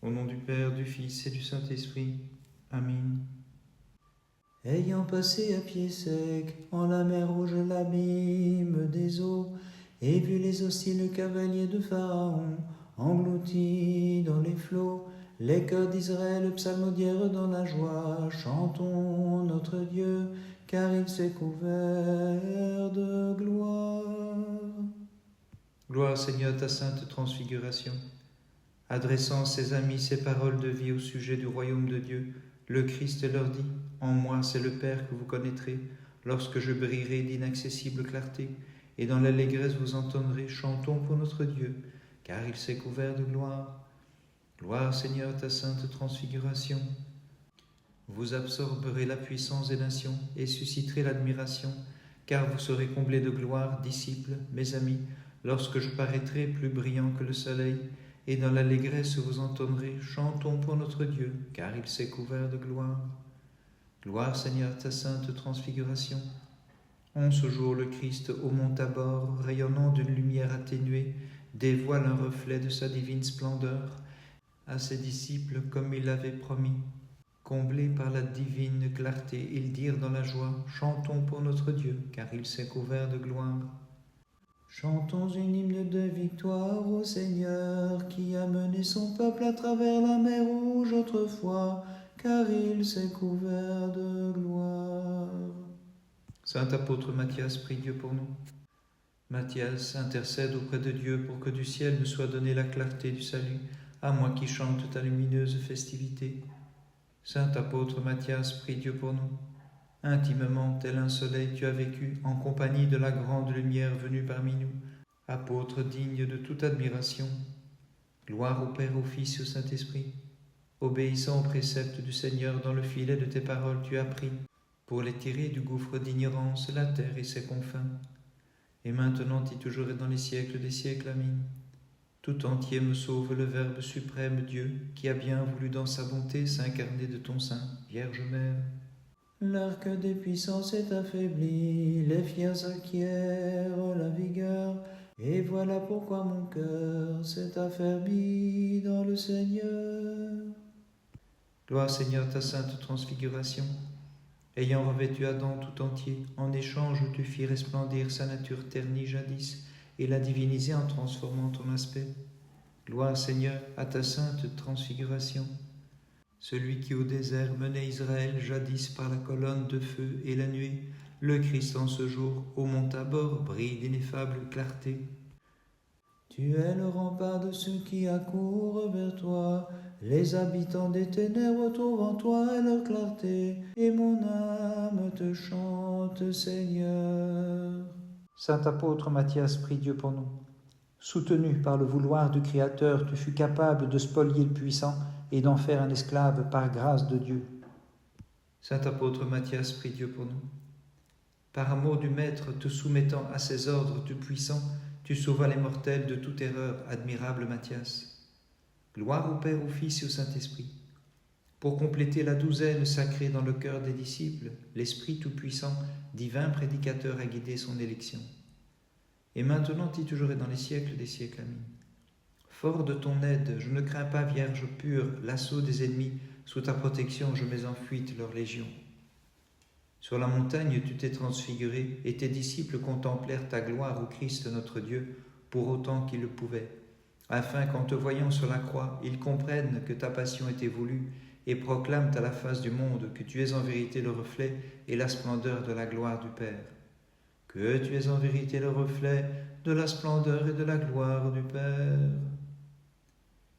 Au nom du Père, du Fils et du Saint-Esprit. Amen. Ayant passé à pied sec en la mer Rouge l'abîme des eaux, et vu les hostiles cavaliers de Pharaon engloutis dans les flots, les cœurs d'Israël psalmodièrent dans la joie. Chantons notre Dieu, car il s'est couvert de gloire. Gloire Seigneur à ta sainte transfiguration. Adressant ses amis ces paroles de vie au sujet du royaume de Dieu, le Christ leur dit : En moi c'est le Père que vous connaîtrez, lorsque je brillerai d'inaccessible clarté, et dans l'allégresse vous entendrez, chantons pour notre Dieu, car il s'est couvert de gloire. Gloire Seigneur à ta sainte transfiguration. Vous absorberez la puissance des nations et susciterez l'admiration, car vous serez comblés de gloire, disciples, mes amis, lorsque je paraîtrai plus brillant que le soleil, et dans l'allégresse vous entendrez, chantons pour notre Dieu, car il s'est couvert de gloire. Gloire Seigneur à ta sainte transfiguration. En ce jour, le Christ, au mont Tabor, rayonnant d'une lumière atténuée, dévoile un reflet de sa divine splendeur à ses disciples comme il l'avait promis. Comblés par la divine clarté, ils dirent dans la joie, chantons pour notre Dieu, car il s'est couvert de gloire. Chantons une hymne de victoire au Seigneur, qui a mené son peuple à travers la mer Rouge autrefois, car il s'est couvert de gloire. Saint apôtre Matthias, prie Dieu pour nous. Matthias intercède auprès de Dieu pour que du ciel nous soit donnée la clarté du salut, à moi qui chante ta lumineuse festivité. Saint apôtre Matthias, prie Dieu pour nous. Intimement, tel un soleil, tu as vécu en compagnie de la grande lumière venue parmi nous, apôtre digne de toute admiration. Gloire au Père, au Fils et au Saint-Esprit. Obéissant aux préceptes du Seigneur, dans le filet de tes paroles tu as pris, pour les tirer du gouffre d'ignorance, la terre et ses confins. Et maintenant et toujours et dans les siècles des siècles. Amen. Tout entier me sauve le Verbe suprême Dieu, qui a bien voulu dans sa bonté s'incarner de ton sein, Vierge Mère. L'arc des puissances est affaibli, les fiers acquièrent la vigueur, et voilà pourquoi mon cœur s'est affermi dans le Seigneur. Gloire Seigneur ta sainte transfiguration. Ayant revêtu Adam tout entier, en échange tu fis resplendir sa nature ternie jadis, et la diviniser en transformant ton aspect. Gloire Seigneur à ta sainte transfiguration. Celui qui au désert menait Israël jadis par la colonne de feu et la nuée, le Christ en ce jour, au mont Tabor, brille d'ineffable clarté. Tu es le rempart de ceux qui accourent vers toi, les habitants des ténèbres trouvent en toi leur clarté, et mon âme te chante, Seigneur. Saint apôtre Matthias, prie Dieu pour nous. Soutenu par le vouloir du Créateur, tu fus capable de spolier le puissant et d'en faire un esclave par grâce de Dieu. Saint apôtre Matthias, prie Dieu pour nous. Par amour du Maître, te soumettant à ses ordres tout-puissants, tu sauvas les mortels de toute erreur, admirable Matthias. Gloire au Père, au Fils et au Saint-Esprit. Pour compléter la douzaine sacrée dans le cœur des disciples, l'Esprit Tout-Puissant, divin prédicateur, a guidé son élection. Et maintenant et toujours et dans les siècles des siècles. Amen. Fort de ton aide, je ne crains pas, Vierge pure, l'assaut des ennemis. Sous ta protection, je mets en fuite leur légion. Sur la montagne, tu t'es transfiguré, et tes disciples contemplèrent ta gloire au Christ notre Dieu, pour autant qu'ils le pouvaient, afin qu'en te voyant sur la croix, ils comprennent que ta passion était voulue, et proclament à la face du monde que tu es en vérité le reflet et la splendeur de la gloire du Père. Que tu es en vérité le reflet de la splendeur et de la gloire du Père.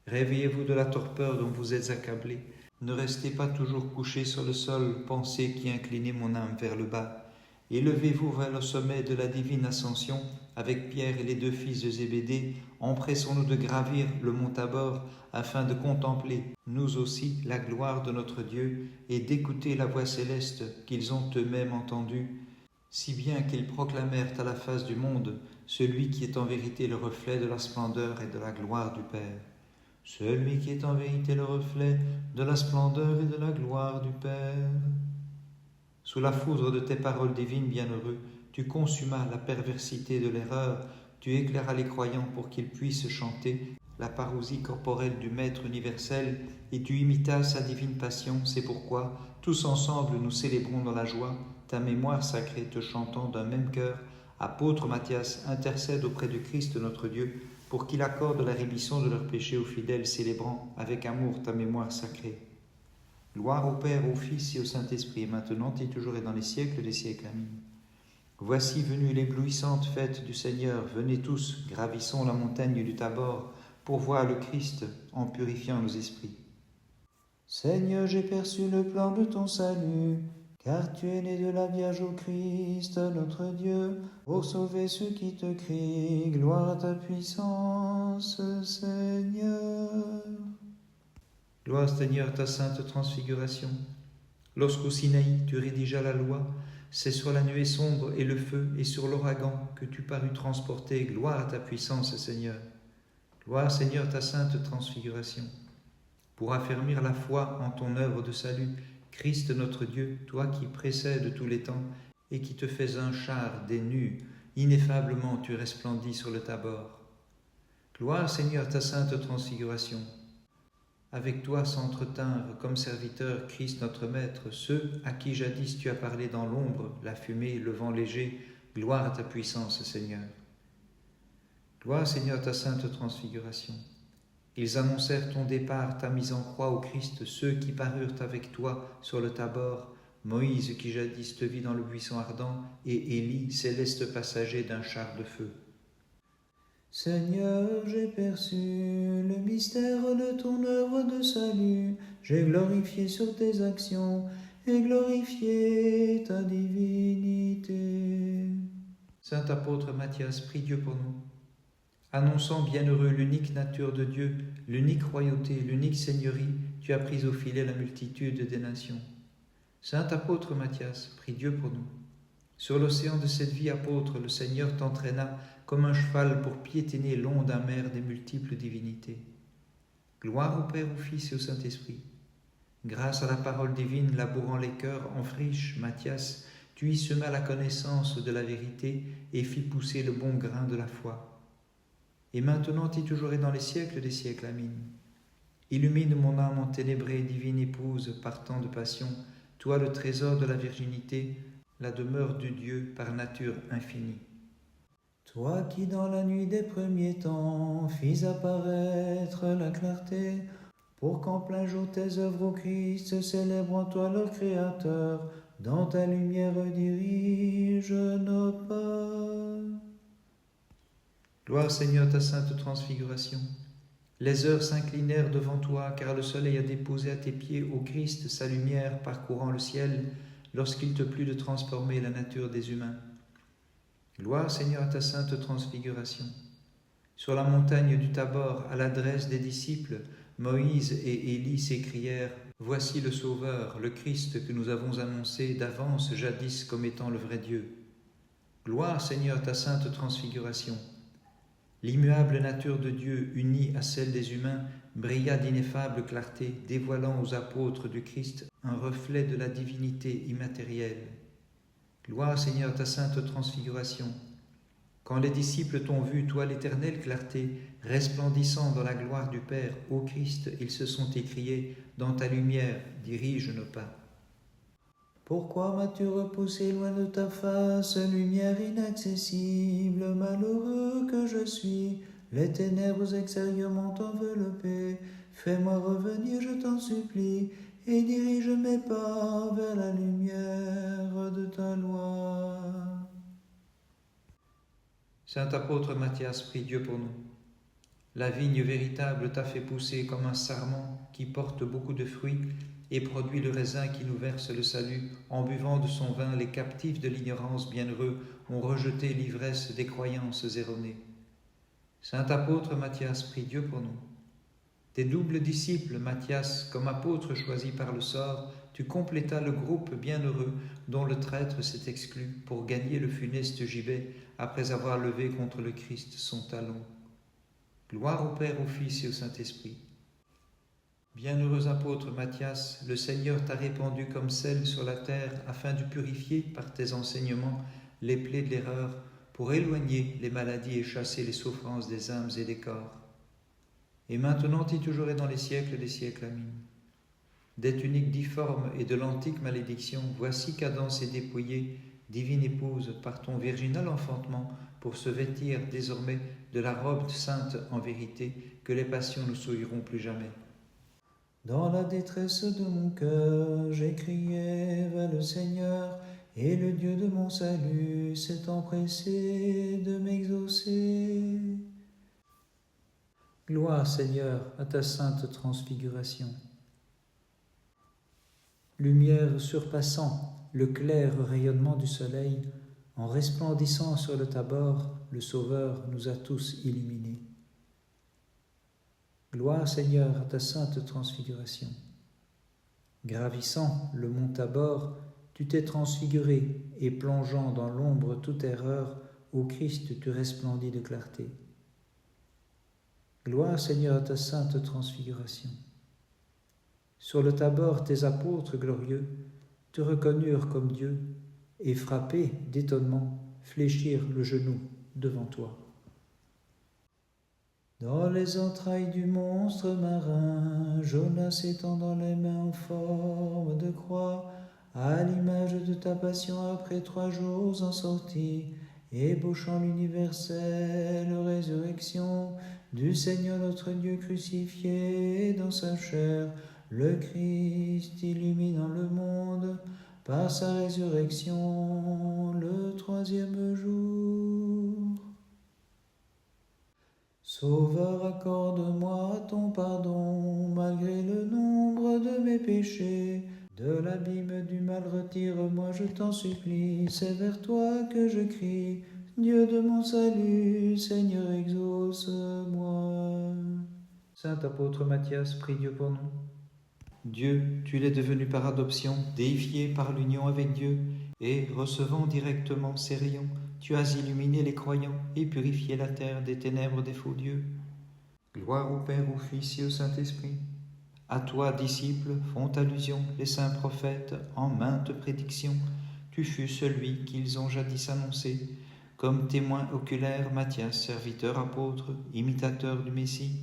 Réveillez-vous de la torpeur dont vous êtes accablés. Ne restez pas toujours couchés sur le sol, pensez qui inclinez mon âme vers le bas. Élevez-vous vers le sommet de la divine ascension, avec Pierre et les deux fils de Zébédée, empressons-nous de gravir le mont Tabor, afin de contempler, nous aussi, la gloire de notre Dieu, et d'écouter la voix céleste qu'ils ont eux-mêmes entendue, si bien qu'ils proclamèrent à la face du monde celui qui est en vérité le reflet de la splendeur et de la gloire du Père. Celui qui est en vérité le reflet de la splendeur et de la gloire du Père. Sous la foudre de tes paroles divines, bienheureux, tu consumas la perversité de l'erreur, tu éclairas les croyants pour qu'ils puissent chanter la parousie corporelle du Maître universel, et tu imitas sa divine passion. C'est pourquoi, tous ensemble, nous célébrons dans la joie ta mémoire sacrée, te chantant d'un même cœur. Apôtre Matthias, intercède auprès du Christ notre Dieu, pour qu'il accorde la rémission de leurs péchés aux fidèles célébrant avec amour ta mémoire sacrée. Gloire au Père, au Fils et au Saint-Esprit, maintenant et toujours et dans les siècles des siècles. Amen. Voici venue l'éblouissante fête du Seigneur. Venez tous, gravissons la montagne du Tabor, pour voir le Christ en purifiant nos esprits. Seigneur, j'ai perçu le plan de ton salut, car tu es né de la Vierge au Christ, notre Dieu, pour sauver ceux qui te crient. Gloire à ta puissance, Seigneur. Gloire, Seigneur, ta sainte transfiguration. Lorsqu'au Sinaï tu rédigeas la loi, c'est sur la nuée sombre et le feu et sur l'ouragan que tu parus transporter. Gloire à ta puissance, Seigneur. Gloire, Seigneur, ta sainte transfiguration. Pour affermir la foi en ton œuvre de salut, Christ notre Dieu, toi qui précèdes tous les temps et qui te fais un char des nus, ineffablement tu resplendis sur le Tabor. Gloire, Seigneur, ta sainte transfiguration. Avec toi s'entretinrent comme serviteurs Christ notre Maître, ceux à qui jadis tu as parlé dans l'ombre, la fumée, le vent léger. Gloire à ta puissance, Seigneur. Gloire, Seigneur, ta sainte transfiguration. Ils annoncèrent ton départ, ta mise en croix au Christ, ceux qui parurent avec toi sur le Tabor, Moïse qui jadis te vit dans le buisson ardent, et Élie, céleste passager d'un char de feu. Seigneur, j'ai perçu le mystère de ton œuvre de salut. J'ai glorifié sur tes actions et glorifié ta divinité. Saint apôtre Matthias, prie Dieu pour nous. Annonçant bienheureux l'unique nature de Dieu, l'unique royauté, l'unique seigneurie, tu as pris au filet la multitude des nations. Saint apôtre Matthias, prie Dieu pour nous. Sur l'océan de cette vie apôtre, le Seigneur t'entraîna comme un cheval pour piétiner l'onde amère des multiples divinités. Gloire au Père, au Fils et au Saint-Esprit. Grâce à la parole divine labourant les cœurs en friche, Matthias, tu y semas la connaissance de la vérité et fis pousser le bon grain de la foi. Et maintenant et toujours et dans les siècles des siècles. Amen. Illumine mon âme enténébrée, divine épouse, par tant de passion, toi le trésor de la virginité, la demeure du Dieu par nature infinie. Toi qui dans la nuit des premiers temps fis apparaître la clarté, pour qu'en plein jour tes œuvres au Christ célèbrent en toi leur Créateur, dans ta lumière dirige nos pas. Gloire, Seigneur, ta sainte transfiguration. Les heures s'inclinèrent devant toi, car le soleil a déposé à tes pieds, ô Christ, sa lumière parcourant le ciel, lorsqu'il te plut de transformer la nature des humains. Gloire, Seigneur, à ta sainte transfiguration. Sur la montagne du Tabor, à l'adresse des disciples, Moïse et Élie s'écrièrent « Voici le Sauveur, le Christ que nous avons annoncé d'avance jadis comme étant le vrai Dieu. » Gloire, Seigneur, à ta sainte transfiguration. L'immuable nature de Dieu, unie à celle des humains, brilla d'ineffable clarté, dévoilant aux apôtres du Christ un reflet de la divinité immatérielle. Gloire, Seigneur, ta sainte transfiguration. Quand les disciples t'ont vu, toi l'éternelle clarté, resplendissant dans la gloire du Père, ô Christ, ils se sont écriés, dans ta lumière, dirige nos pas. Pourquoi m'as-tu repoussé loin de ta face, lumière inaccessible, malheureux que je suis, les ténèbres extérieures m'ont enveloppé, fais-moi revenir, je t'en supplie, et dirige mes pas vers la lumière de ta loi. Saint apôtre Matthias, prie Dieu pour nous. La vigne véritable t'a fait pousser comme un sarment qui porte beaucoup de fruits et produit le raisin qui nous verse le salut. En buvant de son vin, les captifs de l'ignorance bienheureux ont rejeté l'ivresse des croyances erronées. Saint apôtre Matthias, prie Dieu pour nous. Tes doubles disciples, Matthias, comme apôtre choisi par le sort, tu complétas le groupe bienheureux dont le traître s'est exclu pour gagner le funeste gibet après avoir levé contre le Christ son talon. Gloire au Père, au Fils et au Saint-Esprit. Bienheureux apôtre Matthias, le Seigneur t'a répandu comme sel sur la terre afin de purifier par tes enseignements les plaies de l'erreur pour éloigner les maladies et chasser les souffrances des âmes et des corps. et maintenant et toujours et dans les siècles des siècles. Amen. Des tuniques difformes et de l'antique malédiction, voici cadence et dépouillée, divine épouse, par ton virginal enfantement, pour se vêtir désormais de la robe sainte en vérité, que les passions ne souilleront plus jamais. Dans la détresse de mon cœur, j'ai crié vers le Seigneur, et le Dieu de mon salut s'est empressé de m'exaucer. Gloire, Seigneur, à ta sainte transfiguration. Lumière surpassant le clair rayonnement du soleil, en resplendissant sur le Tabor, le Sauveur nous a tous illuminés. Gloire, Seigneur, à ta sainte transfiguration. Gravissant le mont Tabor, tu t'es transfiguré, et plongeant dans l'ombre toute erreur, ô Christ, tu resplendis de clarté. Gloire, Seigneur, à ta sainte transfiguration. Sur le Tabor, tes apôtres glorieux te reconnurent comme Dieu, et frappés d'étonnement, fléchirent le genou devant toi. Dans les entrailles du monstre marin, Jonas étendant les mains en forme de croix, à l'image de ta passion après 3 jours en sortie, ébauchant l'universelle résurrection du Seigneur notre Dieu crucifié dans sa chair, le Christ illuminant le monde par sa résurrection le 3e jour. Sauveur, accorde-moi ton pardon, malgré le nombre de mes péchés. De l'abîme du mal retire-moi, je t'en supplie, c'est vers toi que je crie. Dieu de mon salut, Seigneur, exauce-moi. Saint apôtre Matthias, prie Dieu pour nous. Dieu, tu l'es devenu par adoption, déifié par l'union avec Dieu, et, recevant directement ses rayons, tu as illuminé les croyants et purifié la terre des ténèbres des faux dieux. Gloire au Père, au Fils et au Saint-Esprit. À toi, disciples, font allusion les saints prophètes en maintes prédictions. Tu fus celui qu'ils ont jadis annoncé, comme témoin oculaire Matthias, serviteur apôtre, imitateur du Messie.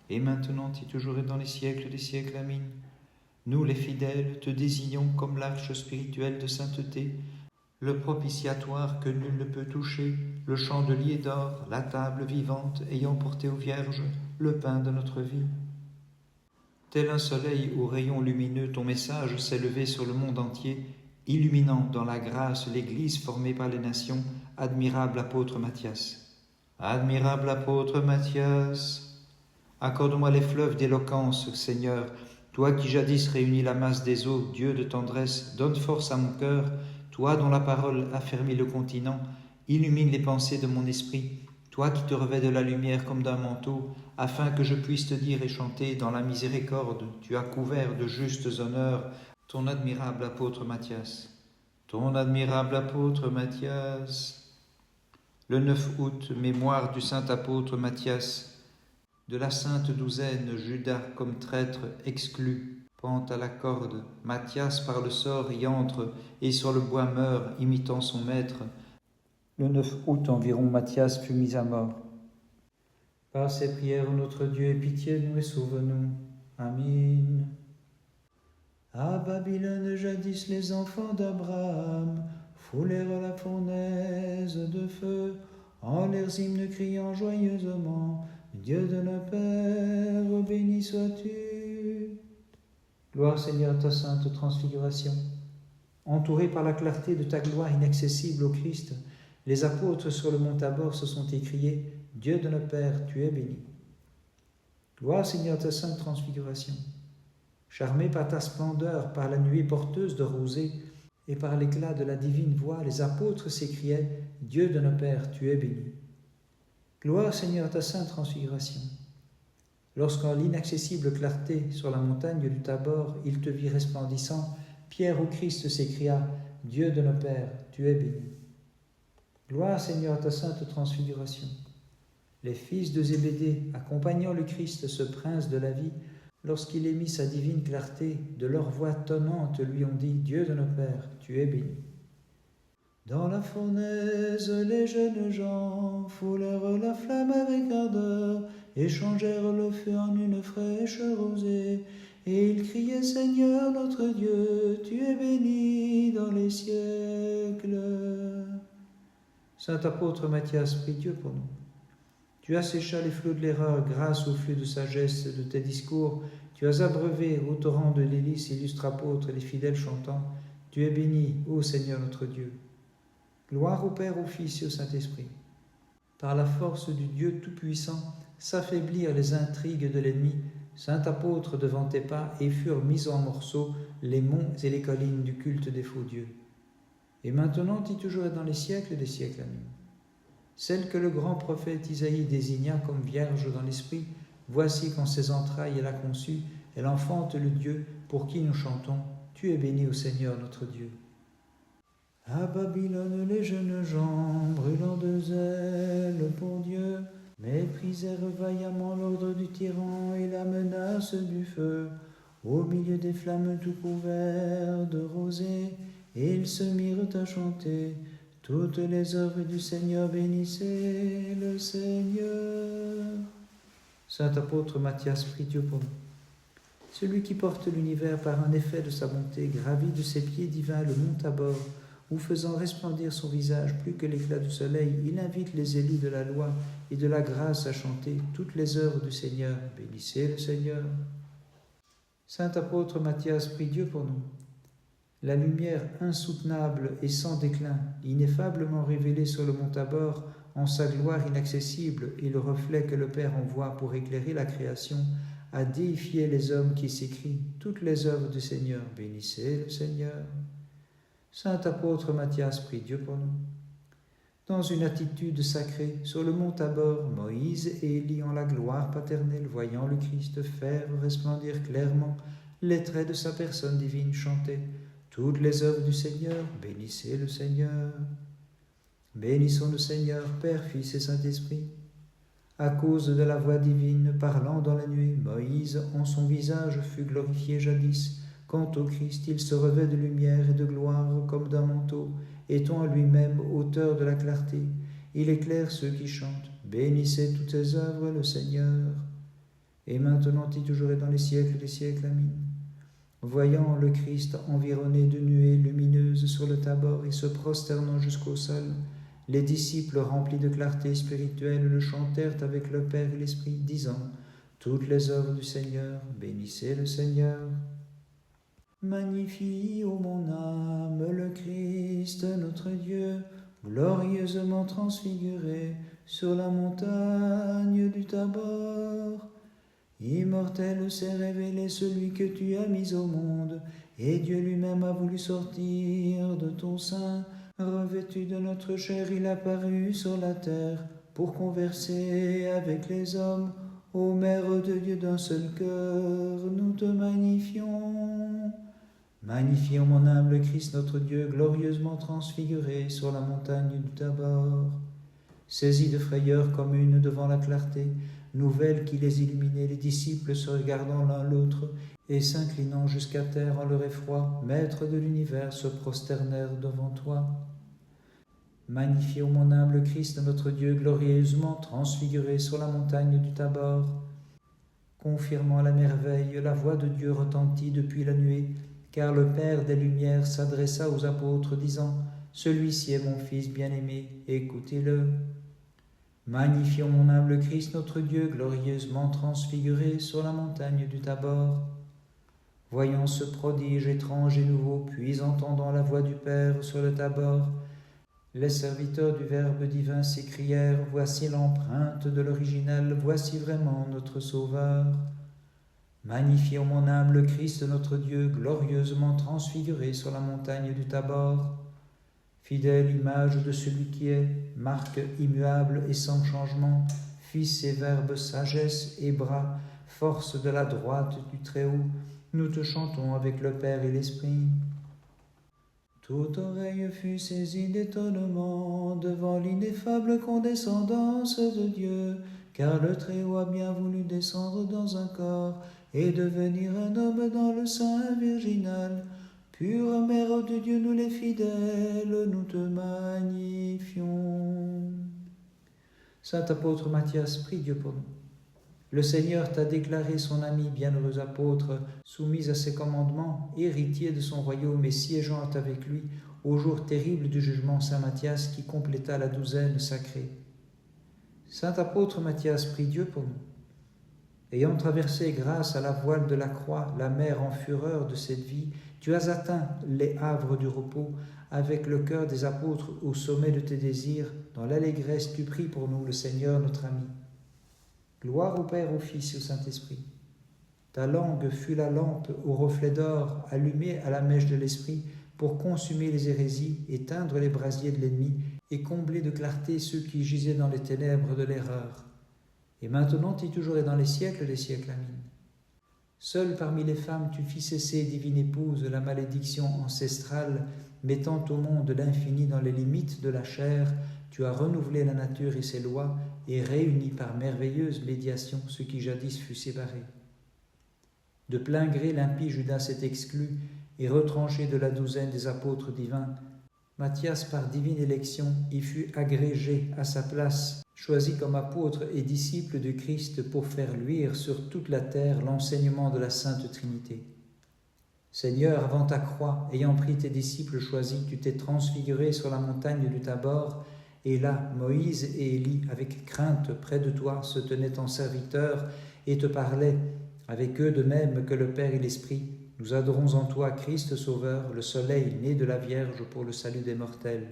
Et maintenant et toujours et dans les siècles des siècles. Amen. Nous, les fidèles, te désignons comme l'arche spirituelle de sainteté, le propitiatoire que nul ne peut toucher, le chandelier d'or, la table vivante ayant porté aux vierges le pain de notre vie. Tel un soleil aux rayons lumineux, ton message s'est levé sur le monde entier, illuminant dans la grâce l'Église formée par les nations, admirable apôtre Matthias. Admirable apôtre Matthias, accorde-moi les fleuves d'éloquence, Seigneur, toi qui jadis réunis la masse des eaux, Dieu de tendresse, donne force à mon cœur, toi dont la parole affermit le continent, illumine les pensées de mon esprit, toi qui te revêts de la lumière comme d'un manteau, afin que je puisse te dire et chanter dans la miséricorde, tu as couvert de justes honneurs ton admirable apôtre Matthias. Ton admirable apôtre Matthias. Le 9 août, mémoire du saint apôtre Matthias. De la sainte douzaine, Judas comme traître exclu, pend à la corde. Matthias par le sort y entre et sur le bois meurt, imitant son maître. Le 9 août environ, Matthias fut mis à mort. Par ces prières, notre Dieu, aie pitié de nous et sauve-nous. Amen. À Babylone, jadis les enfants d'Abraham foulèrent la fournaise de feu, en leurs hymnes criant joyeusement, Dieu de nos pères, béni sois-tu. Gloire, Seigneur, à ta sainte transfiguration. Entourés par la clarté de ta gloire inaccessible au Christ, les apôtres sur le mont Tabor se sont écriés, Dieu de nos pères, tu es béni. Gloire, Seigneur, à ta sainte transfiguration. Charmés par ta splendeur, par la nuée porteuse de rosée et par l'éclat de la divine voix, les apôtres s'écriaient, Dieu de nos pères, tu es béni. Gloire, Seigneur, à ta sainte transfiguration. Lorsqu'en l'inaccessible clarté sur la montagne du Tabor, il te vit resplendissant, Pierre au Christ s'écria, Dieu de nos pères, tu es béni. Gloire, Seigneur, à ta sainte transfiguration. Les fils de Zébédée, accompagnant le Christ, ce prince de la vie, lorsqu'il émit sa divine clarté, de leur voix tonnante lui ont dit, Dieu de nos pères, tu es béni. Dans la fournaise, les jeunes gens foulèrent la flamme avec ardeur, et changèrent le feu en une fraîche rosée. Et ils criaient, Seigneur notre Dieu, tu es béni dans les siècles. Saint apôtre Matthias, prie Dieu pour nous. Tu asséchas les flots de l'erreur grâce au flux de sagesse de tes discours. Tu as abreuvé au torrent de l'hélice, illustre apôtre, les fidèles chantants. Tu es béni, ô Seigneur notre Dieu. Gloire au Père, au Fils et au Saint-Esprit. Par la force du Dieu Tout-Puissant, s'affaiblirent les intrigues de l'ennemi. Saint apôtre, devant tes pas, et furent mis en morceaux les monts et les collines du culte des faux dieux. Et maintenant, et toujours et dans les siècles des siècles. Amen. Celle que le grand prophète Isaïe désigna comme vierge dans l'esprit, voici qu'en ses entrailles elle a conçu, elle enfante le Dieu pour qui nous chantons. Tu es béni au Seigneur notre Dieu. À Babylone, les jeunes gens, brûlant de zèle pour Dieu, méprisèrent vaillamment l'ordre du tyran et la menace du feu. Au milieu des flammes tout couverts de rosée, ils se mirent à chanter. Toutes les œuvres du Seigneur bénissaient le Seigneur. Saint apôtre Matthias, prie Dieu pour nous. Celui qui porte l'univers par un effet de sa bonté gravit de ses pieds divins le mont Tabor, où faisant resplendir son visage plus que l'éclat du soleil, il invite les élus de la loi et de la grâce à chanter toutes les œuvres du Seigneur. Bénissez le Seigneur. Saint apôtre Matthias, prie Dieu pour nous. La lumière insoutenable et sans déclin, ineffablement révélée sur le mont Tabor, en sa gloire inaccessible et le reflet que le Père envoie pour éclairer la création, a déifié les hommes qui s'écrient toutes les œuvres du Seigneur. Bénissez le Seigneur. Saint apôtre Matthias, prie Dieu pour nous. Dans une attitude sacrée, sur le mont Tabor, Moïse et Élie en la gloire paternelle, voyant le Christ faire resplendir clairement les traits de sa personne divine, chantaient toutes les œuvres du Seigneur. Bénissez le Seigneur. Bénissons le Seigneur, Père, Fils et Saint-Esprit. À cause de la voix divine parlant dans la nuit, Moïse en son visage fut glorifié jadis. Quant au Christ, il se revêt de lumière et de gloire comme d'un manteau, étant lui-même auteur de la clarté. Il éclaire ceux qui chantent. Bénissez toutes ses œuvres, le Seigneur. Et maintenant et toujours et dans les siècles des siècles. Amen. Voyant le Christ environné de nuées lumineuses sur le Tabor et se prosternant jusqu'au sol, les disciples remplis de clarté spirituelle le chantèrent avec le Père et l'Esprit, disant toutes les œuvres du Seigneur. Bénissez le Seigneur. Magnifie, ô mon âme, le Christ, notre Dieu, glorieusement transfiguré sur la montagne du Tabor. Immortel s'est révélé celui que tu as mis au monde, et Dieu lui-même a voulu sortir de ton sein. Revêtu de notre chair, il apparut sur la terre pour converser avec les hommes. Ô Mère de Dieu d'un seul cœur, nous te magnifions. Magnifions mon âme le Christ notre Dieu, glorieusement transfiguré sur la montagne du Tabor. Saisis de frayeur commune devant la clarté nouvelle qui les illuminait, les disciples se regardant l'un l'autre et s'inclinant jusqu'à terre en leur effroi, Maître de l'univers, se prosternèrent devant toi. Magnifions mon âme le Christ notre Dieu, glorieusement transfiguré sur la montagne du Tabor. Confirmant la merveille, la voix de Dieu retentit depuis la nuée, car le Père des Lumières s'adressa aux apôtres, disant « Celui-ci est mon Fils bien-aimé, écoutez-le. » Magnifions mon âme le Christ notre Dieu, glorieusement transfiguré sur la montagne du Tabor. Voyant ce prodige étrange et nouveau, puis entendant la voix du Père sur le Tabor, les serviteurs du Verbe divin s'écrièrent « Voici l'empreinte de l'original, voici vraiment notre Sauveur. » Magnifions mon âme le Christ notre Dieu, glorieusement transfiguré sur la montagne du Tabor. Fidèle image de celui qui est, marque immuable et sans changement, Fils et Verbe, sagesse et bras, force de la droite du Très-Haut, nous te chantons avec le Père et l'Esprit. Toute oreille fut saisie d'étonnement devant l'ineffable condescendance de Dieu, car le Très-Haut a bien voulu descendre dans un corps et devenir un homme dans le sein virginal. Pure Mère de Dieu, nous les fidèles, nous te magnifions. Saint apôtre Matthias, prie Dieu pour nous. Le Seigneur t'a déclaré son ami, bienheureux apôtre, soumis à ses commandements, héritier de son royaume et siégeant avec lui au jour terrible du jugement, Saint Matthias qui compléta la douzaine sacrée. Saint apôtre Matthias, prie Dieu pour nous. Ayant traversé grâce à la voile de la croix la mer en fureur de cette vie, tu as atteint les havres du repos avec le cœur des apôtres au sommet de tes désirs. Dans l'allégresse, tu pries pour nous, le Seigneur notre ami. Gloire au Père, au Fils et au Saint-Esprit. Ta langue fut la lampe au reflet d'or allumée à la mèche de l'Esprit pour consumer les hérésies, éteindre les brasiers de l'ennemi et combler de clarté ceux qui gisaient dans les ténèbres de l'erreur. Et maintenant et toujours et dans les siècles des siècles. Amen. Seule parmi les femmes, tu fis cesser, divine épouse, la malédiction ancestrale, mettant au monde l'infini dans les limites de la chair. Tu as renouvelé la nature et ses lois, et réuni par merveilleuse médiation ce qui jadis fut séparé. De plein gré, l'impie Judas s'est exclu, et retranché de la douzaine des apôtres divins. Matthias, par divine élection, y fut agrégé à sa place, choisi comme apôtre et disciple du Christ pour faire luire sur toute la terre l'enseignement de la Sainte Trinité. Seigneur, avant ta croix, ayant pris tes disciples choisis, tu t'es transfiguré sur la montagne du Tabor, et là, Moïse et Élie, avec crainte, près de toi, se tenaient en serviteurs et te parlaient, avec eux de même que le Père et l'Esprit. Nous adorons en toi, Christ Sauveur, le soleil né de la Vierge pour le salut des mortels.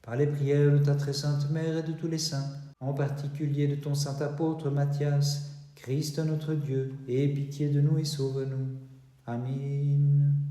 Par les prières de ta très sainte Mère et de tous les saints, en particulier de ton saint apôtre Matthias, Christ notre Dieu, aie pitié de nous et sauve-nous. Amen.